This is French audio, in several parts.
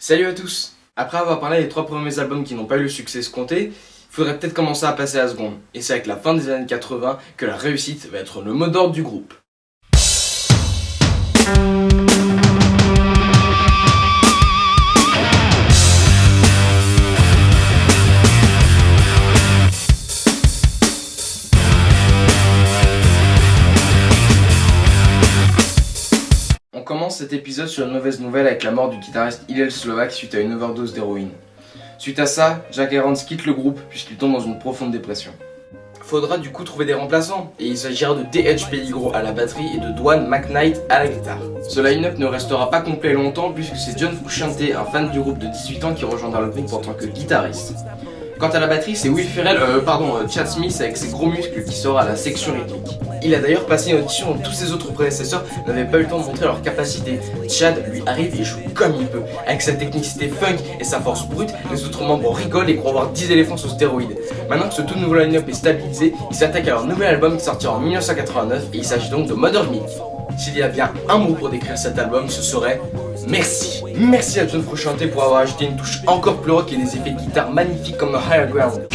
Salut à tous. Après avoir parlé des 3 premiers albums qui n'ont pas eu le succès escompté, il faudrait peut-être commencer à passer à la seconde. Et c'est avec la fin des années 80 que la réussite va être le mot d'ordre du groupe. On commence cet épisode sur une mauvaise nouvelle avec la mort du guitariste Hillel Slovak suite à une overdose d'héroïne. Suite à ça, Jack Irons quitte le groupe puisqu'il tombe dans une profonde dépression. Faudra du coup trouver des remplaçants, et il s'agira de D.H. Peligro à la batterie et de Dwan McKnight à la guitare. Ce line-up ne restera pas complet longtemps puisque c'est John Frusciante, un fan du groupe de 18 ans qui rejoindra le groupe en tant que guitariste. Quant à la batterie, c'est Chad Smith avec ses gros muscles qui sera à la section rythmique. Il a d'ailleurs passé une audition où tous ses autres prédécesseurs n'avaient pas eu le temps de montrer leur capacité. Chad lui arrive et joue comme il peut. Avec sa technicité funk et sa force brute, les autres membres rigolent et croient avoir 10 éléphants sous stéroïdes. Maintenant que ce tout nouveau line-up est stabilisé, ils s'attaquent à leur nouvel album qui sortira en 1989 et il s'agit donc de Modern Milk. S'il y a bien un mot pour décrire cet album, ce serait merci. Merci à John Frusciante pour avoir ajouté une touche encore plus rock et des effets de guitare magnifiques comme dans Higher Ground.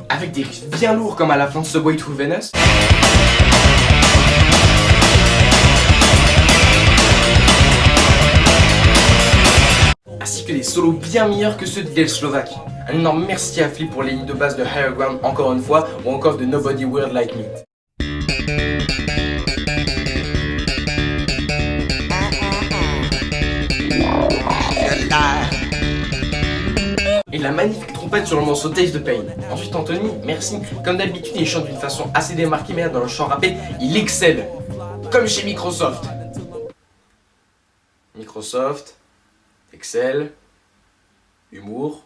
Avec des riffs bien lourds comme à la fin de Subway to Venus. Ainsi que des solos bien meilleurs que ceux d'Hillel Slovak. Un énorme merci à Flip pour les lignes de base de Higher Ground encore une fois, ou encore de Nobody Weird Like Me. Et la magnifique trompette sur le morceau Taste the Pain. Ensuite Anthony, merci. Comme d'habitude, il chante d'une façon assez démarquée, mais là dans le chant rappé, il excelle. Comme chez Microsoft. Microsoft, Excel, humour.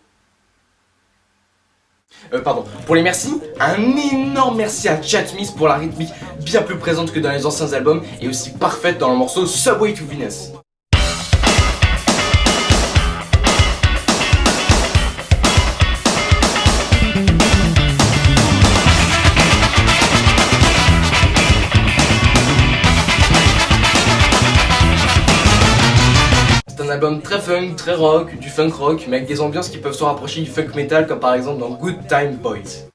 Pour les merci, un énorme merci à Chad Smith pour la rythmique bien plus présente que dans les anciens albums et aussi parfaite dans le morceau Subway to Venus. C'est un album très funk, très rock, du funk rock, mais avec des ambiances qui peuvent se rapprocher du funk metal comme par exemple dans Good Time Boys.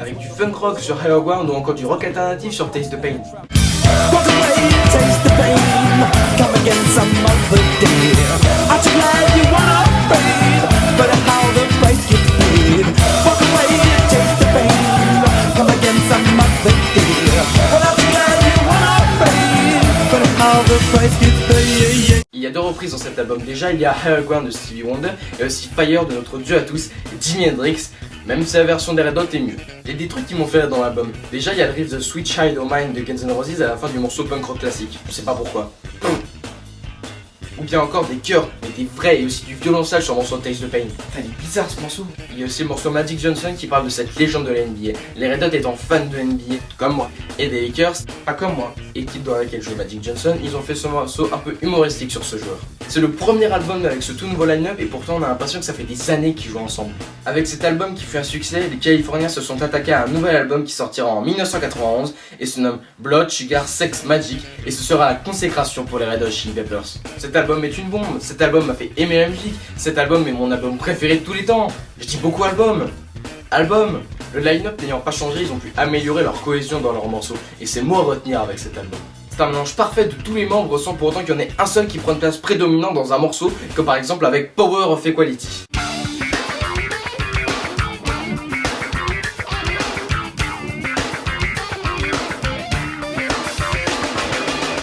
Avec du funk rock sur Higher Ground ou encore du rock alternatif sur Taste the Pain. Il y a 2 reprises dans cet album. Déjà, il y a Higher Ground de Stevie Wonder et aussi Fire de notre dieu à tous, Jimi Hendrix, même si la version des Red Hot est mieux. Il y a des trucs qui m'ont fait rire dans l'album. Déjà, il y a le riff de Sweet Child O' Mine de Guns N' Roses à la fin du morceau punk rock classique. Je sais pas pourquoi. Ou bien encore des chœurs, mais des vrais, et aussi du violoncelle sur le morceau Taste the Pain. Putain, il est bizarre ce morceau. Il y a aussi le morceau Magic Johnson qui parle de cette légende de la NBA. Les Red Hot étant fans de NBA, comme moi, et des Lakers, pas comme moi, équipe dans laquelle joue Magic Johnson, ils ont fait ce morceau un peu humoristique sur ce joueur. C'est le premier album avec ce tout nouveau line-up et pourtant on a l'impression que ça fait des années qu'ils jouent ensemble. Avec cet album qui fut un succès, les Californiens se sont attaqués à un nouvel album qui sortira en 1991 et se nomme Blood, Sugar, Sex, Magic et ce sera la consécration pour les Red Hot Chili Peppers. Cet album est une bombe, cet album m'a fait aimer la musique, cet album est mon album préféré de tous les temps. Je dis beaucoup album. Le line-up n'ayant pas changé, ils ont pu améliorer leur cohésion dans leurs morceaux et c'est moi à retenir avec cet album. C'est un mélange parfait de tous les membres sans pour autant qu'il y en ait un seul qui prenne place prédominante dans un morceau, comme par exemple avec Power of Equality.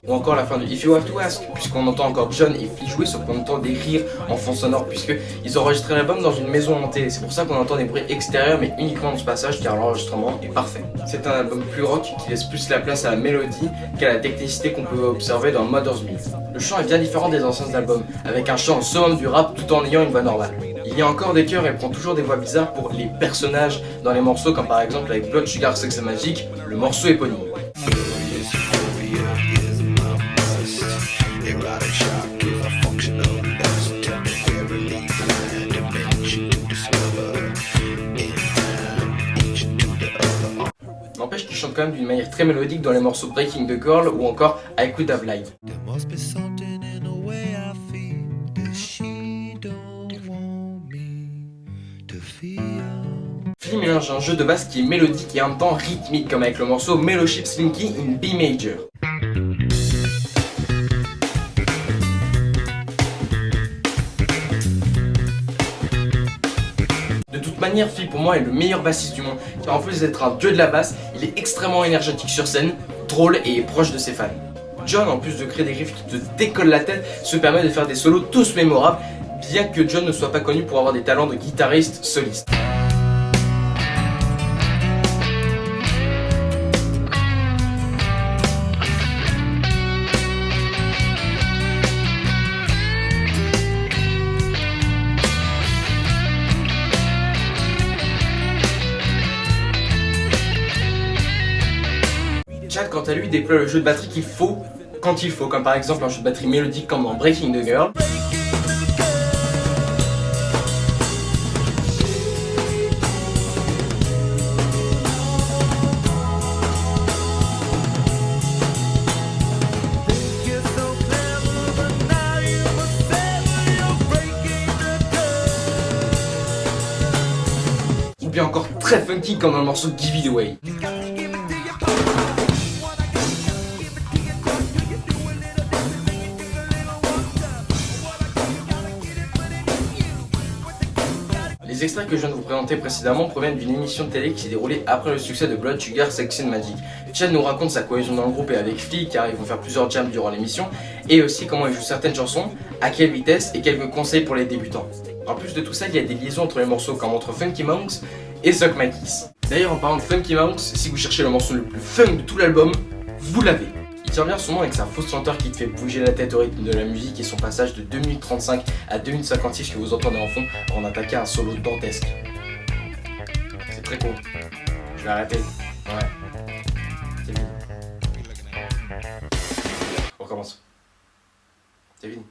ou encore encore la fin de If You Have To Ask, puisqu'on entend encore John et Flea jouer, sauf qu'on entend des rires en fond sonore, puisqu'ils ont enregistré l'album dans une maison hantée. C'est pour ça qu'on entend des bruits extérieurs, mais uniquement dans ce passage, car l'enregistrement est parfait. C'est un album plus rock qui laisse plus la place à la mélodie qu'à la technicité qu'on peut observer dans Mother's Milk. Le chant est bien différent des anciens albums, avec un chant au summum du rap tout en ayant une voix normale. Il y a encore des chœurs et elle prend toujours des voix bizarres pour les personnages dans les morceaux, comme par exemple avec Blood Sugar Sex Magic, le morceau éponyme. N'empêche qu'il chante quand même d'une manière très mélodique dans les morceaux Breaking the Girl ou encore I Could Have Lied. Flea mélange un jeu de basse qui est mélodique et en même temps rythmique, comme avec le morceau Mellowship Slinky in B Major. De toute manière, Flea pour moi est le meilleur bassiste du monde, car en plus d'être un dieu de la basse, il est extrêmement énergétique sur scène, drôle et proche de ses fans. John, en plus de créer des riffs qui te décollent la tête, se permet de faire des solos tous mémorables, bien que John ne soit pas connu pour avoir des talents de guitariste soliste. Chad, quant à lui, déploie le jeu de batterie qu'il faut quand il faut, comme par exemple un jeu de batterie mélodique comme dans Breaking the Girl. Ou bien encore très funky comme dans le morceau Give It Away. Les extraits que je viens de vous présenter précédemment proviennent d'une émission de télé qui s'est déroulée après le succès de Blood Sugar Sex Magic. Chad nous raconte sa cohésion dans le groupe et avec Flea, car ils vont faire plusieurs jams durant l'émission, et aussi comment il joue certaines chansons, à quelle vitesse et quelques conseils pour les débutants. En plus de tout ça, il y a des liaisons entre les morceaux comme entre Funky Monks et Suck My Kiss. D'ailleurs, en parlant de Funky Monks, si vous cherchez le morceau le plus funk de tout l'album, vous l'avez. Il tient bien son nom avec sa fausse senteur qui te fait bouger la tête au rythme de la musique et son passage de 2 minutes 35 à 2 minutes 56 que vous entendez en fond avant d'attaquer un solo dantesque. C'est très cool. Je vais arrêter. Ouais. C'est fini. On recommence. C'est fini.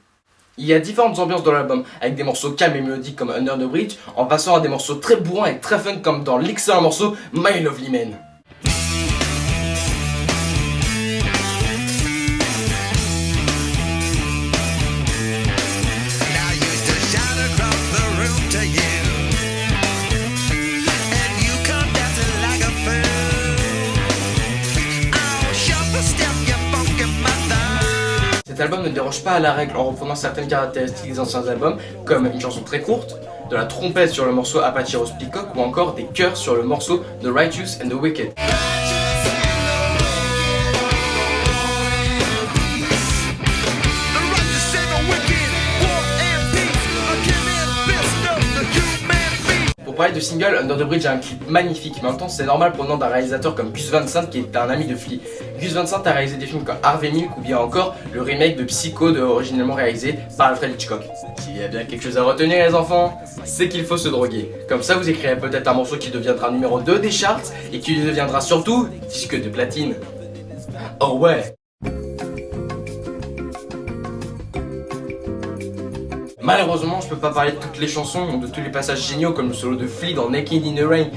Il y a différentes ambiances dans l'album, avec des morceaux calmes et mélodiques comme Under the Bridge, en passant à des morceaux très bourrins et très fun comme dans l'excellent morceau My Lovely Man. Cet album ne déroge pas à la règle en reprenant certaines caractéristiques des anciens albums, comme une chanson très courte, de la trompette sur le morceau Apache Rose Peacock ou encore des chœurs sur le morceau The Righteous and the Wicked. Pour parler de single, Under the Bridge a un clip magnifique, mais en même temps c'est normal provenant d'un réalisateur comme Gus Van Sant qui est un ami de Flea. Gus Van Sant a réalisé des films comme Harvey Milk ou bien encore le remake de Psycho originellement réalisé par Alfred Hitchcock. S'il y a bien quelque chose à retenir les enfants, c'est qu'il faut se droguer. Comme ça vous écrirez peut-être un morceau qui deviendra numéro 2 des charts et qui deviendra surtout disque de platine. Oh ouais! Malheureusement, je peux pas parler de toutes les chansons ou de tous les passages géniaux comme le solo de Flea dans Naked in the Rain,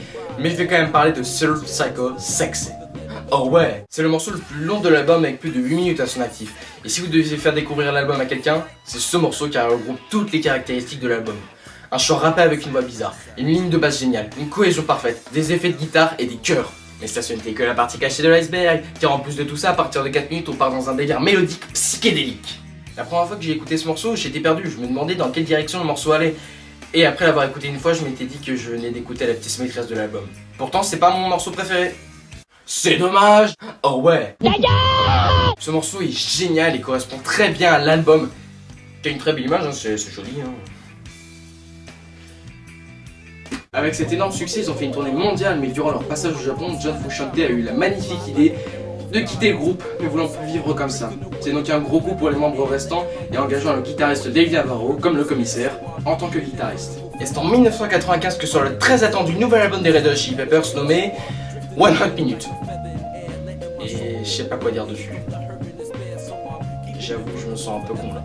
mais je vais quand même parler de Soul Psycho Sexy. Oh ouais, c'est le morceau le plus long de l'album avec plus de 8 minutes à son actif. Et si vous deviez faire découvrir l'album à quelqu'un, c'est ce morceau car il regroupe toutes les caractéristiques de l'album. Un chant rappé avec une voix bizarre, une ligne de basse géniale, une cohésion parfaite, des effets de guitare et des chœurs. Mais ça ce n'était que la partie cachée de l'iceberg, car en plus de tout ça, à partir de 4 minutes, on part dans un délire mélodique psychédélique. La première fois que j'ai écouté ce morceau, j'étais perdu, je me demandais dans quelle direction le morceau allait. Et après l'avoir écouté une fois, je m'étais dit que je venais d'écouter la petite maîtresse de l'album. Pourtant, c'est pas mon morceau préféré. C'est dommage. Oh ouais. Ce morceau est génial et correspond très bien à l'album. Qui a une très belle image, hein, c'est joli. Hein. Avec cet énorme succès, ils ont fait une tournée mondiale, mais durant leur passage au Japon, John Frusciante a eu la magnifique idée de quitter le groupe, ne voulant plus vivre comme ça. C'est donc un gros coup pour les membres restants et engageant le guitariste Dave Navarro comme le commissaire en tant que guitariste. Et c'est en 1995 que sort le très attendu nouvel album des Red Hot Chili Peppers nommé One Hot Minute. Et je sais pas quoi dire dessus. J'avoue, je me sens un peu con là.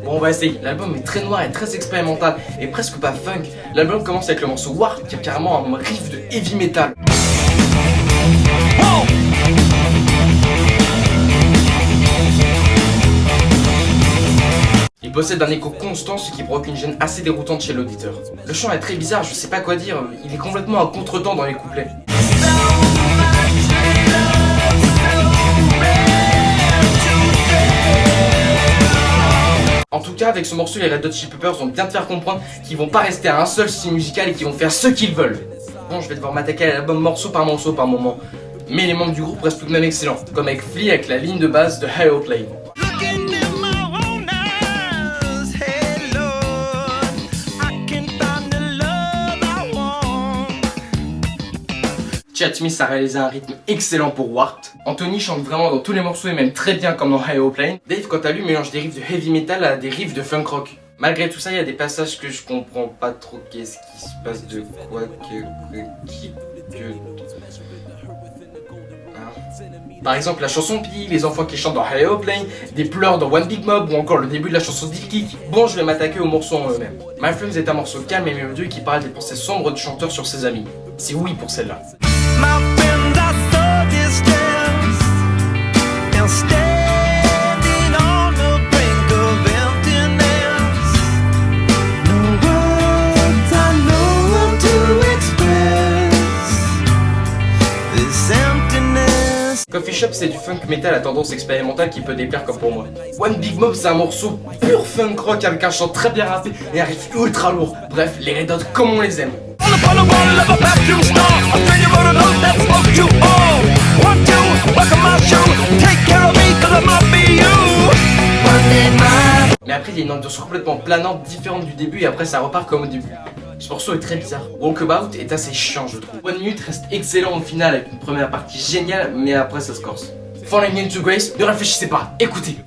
Bon, on va essayer. L'album est très noir et très expérimental et presque pas funk. L'album commence avec le morceau Warp qui a carrément un riff de heavy metal. Il possède un écho constant, ce qui provoque une gêne assez déroutante chez l'auditeur. Le chant est très bizarre, je sais pas quoi dire, il est complètement à contre-temps dans les couplets. En tout cas, avec ce morceau, les Red Hot Chili Peppers vont bien te faire comprendre qu'ils vont pas rester à un seul style musical et qu'ils vont faire ce qu'ils veulent. Bon, je vais devoir m'attaquer à l'album morceau par moment. Mais les membres du groupe restent tout de même excellents, comme avec Flea avec la ligne de base de Aeroplane. Chad Smith a réalisé un rythme excellent pour Warped. Anthony chante vraiment dans tous les morceaux et même très bien comme dans Aeroplane. Dave, quant à lui, mélange des riffs de heavy metal à des riffs de funk rock. Malgré tout ça, il y a des passages que je comprends pas trop. Qu'est-ce qui se passe, de quoi, Par exemple, la chanson Pee, les enfants qui chantent dans Aeroplane, des pleurs dans One Big Mob ou encore le début de la chanson Deep Kick. Bon, je vais m'attaquer aux morceaux en eux-mêmes. My Friends est un morceau calme et mélodieux qui parle des pensées sombres du chanteur sur ses amis. C'est oui pour celle-là. Coffee Shop, c'est du funk metal à tendance expérimentale qui peut déplaire comme pour moi. One Big Mob, c'est un morceau pur funk rock avec un chant très bien rappé et un riff ultra lourd. Bref, les Red Hot comme on les aime. Mais après, il y a une ambiance complètement planante, différente du début et après ça repart comme au début. Ce morceau est très bizarre. Walkabout est assez chiant, je trouve. One Minute reste excellent au final avec une première partie géniale, mais après ça se corse. Falling into Grace, ne réfléchissez pas, écoutez.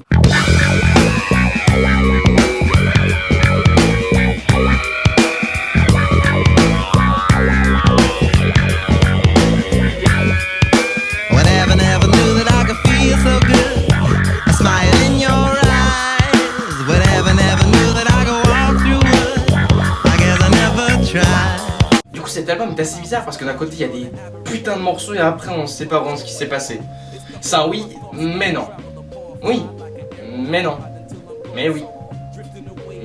Cet album est assez bizarre parce que d'un côté il y a des putains de morceaux et après on sait pas vraiment ce qui s'est passé. Ça oui, mais non. Oui, mais non. Mais oui,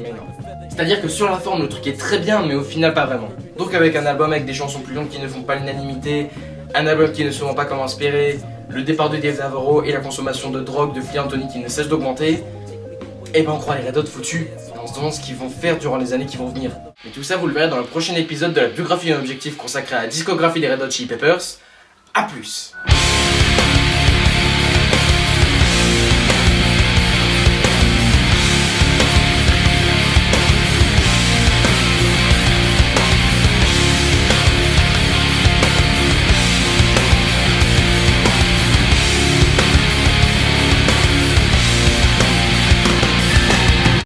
mais non. C'est-à-dire que sur la forme le truc est très bien mais au final pas vraiment. Donc avec un album avec des chansons plus longues qui ne font pas l'unanimité, un album qui ne se vend pas comme inspiré, le départ de Dave Navarro et la consommation de drogue de Flea Anthony qui ne cesse d'augmenter, et ben on croit les Red Hot foutus et on se demande ce qu'ils vont faire durant les années qui vont venir. Et tout ça vous le verrez dans le prochain épisode de la biographie d'un objectif consacré à la discographie des Red Hot Chili Peppers. A plus.